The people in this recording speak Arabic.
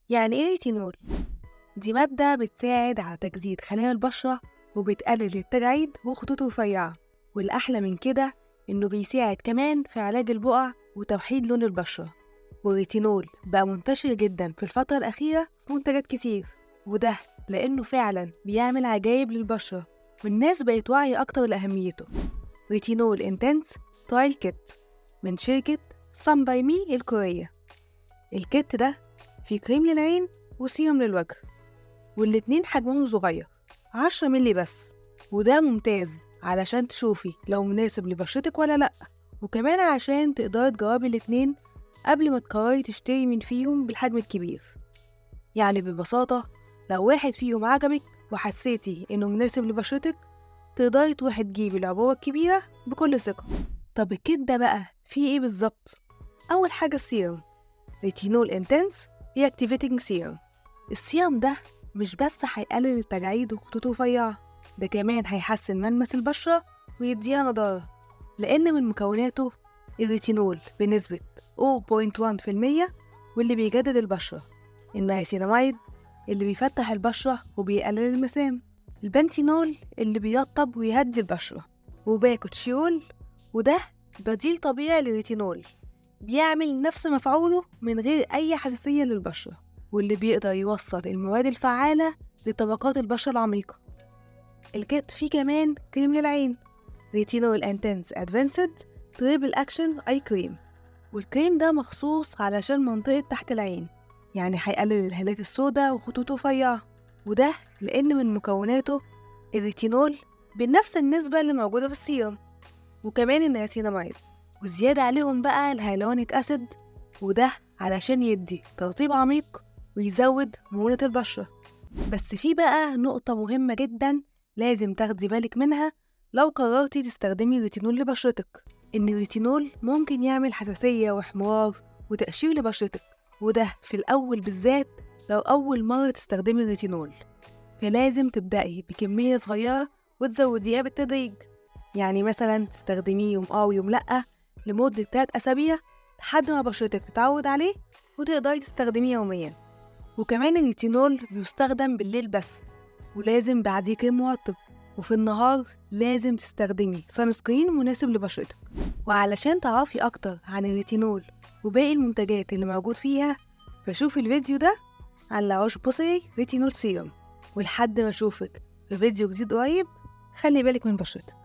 يعني ايه ريتينول؟ دي مادة بتساعد على تجديد خلايا البشرة وبتقلل التجاعيد وخطوط رفيعة، والأحلى من كده إنه بيساعد كمان في علاج البقع وتوحيد لون البشرة. والريتينول بقى منتشر جدا في الفترة الأخيرة في منتجات كتير، وده لأنه فعلا بيعمل عجايب للبشرة، والناس بقت واعية أكتر لأهميته. ريتينول انتنس ترايل كيت من شركة سان باي مي الكورية. الكيت ده فيه كريم للعين وسيرم للوجه، والاتنين حجمهم صغير 10 مللي بس، وده ممتاز علشان تشوفي لو مناسب لبشرتك ولا لأ، وكمان عشان تقدري تجربي الاتنين قبل ما تقرري تشتري من فيهم بالحجم الكبير. يعني ببساطة لو واحد فيهم عجبك وحسيتي إنه مناسب لبشرتك، تقدري تروحي تجيبي العبوة الكبيرة بكل ثقة. طب الكيت ده بقى فيه ايه بالظبط؟ أول حاجة السيرم ريتينول انتنس رياكتيفيتنج سيرم. السيرم ده مش بس هيقلل التجاعيد وخطوط رفيعة، ده كمان هيحسن ملمس البشرة ويديها نضارة، لأن من مكوناته الريتينول بنسبة 0.1%، واللي بيجدد البشرة، النياسيناميد اللي بيفتح البشرة وبيقلل المسام، البنتينول اللي بيرطب ويهدي البشرة، وباكوتشيول وده بديل طبيعي للريتينول بيعمل نفس مفعوله من غير أي حساسية للبشرة، واللي بيقدر يوصل المواد الفعالة لطبقات البشرة العميقة. الكيت فيه كمان كريم للعين ريتينول انتنس ادفانسد تريبل اكشن اي كريم، والكريم ده مخصوص علشان منطقة تحت العين، يعني هيقلل الهالات السوداء وخطوط رفيعة، وده لأن من مكوناته الريتينول بنفس النسبة اللي موجودة في السيرم، وكمان النياسيناميد، وزيادة عليهم بقى الهيالورونيك أسيد، وده علشان يدي ترطيب عميق ويزود مرونة البشرة. بس في بقى نقطة مهمة جدا لازم تاخدي بالك منها لو قررتي تستخدمي ريتينول لبشرتك، إن الريتينول ممكن يعمل حساسية واحمرار وتقشير لبشرتك، وده في الأول بالذات لو أول مرة تستخدمي الريتينول، فلازم تبدأي بكمية صغيرة وتزوديها بالتدريج. يعني مثلا تستخدميه يوم ويوم لأ لمدة 3 أسابيع لحد ما بشرتك تتعود عليه وتقدري تستخدميه يوميا. وكمان الريتينول بيستخدم بالليل بس، ولازم بعديه كريم مرطب، وفي النهار لازم تستخدمي سان سكرين مناسب لبشرتك. وعلشان تعرفي أكتر عن الريتينول وباقي المنتجات اللي موجود فيها، فشوفي الفيديو ده عن لا روش بوسي ريتينول سيروم. ولحد ما أشوفك في فيديو جديد قريب، خلي بالك من بشرتك.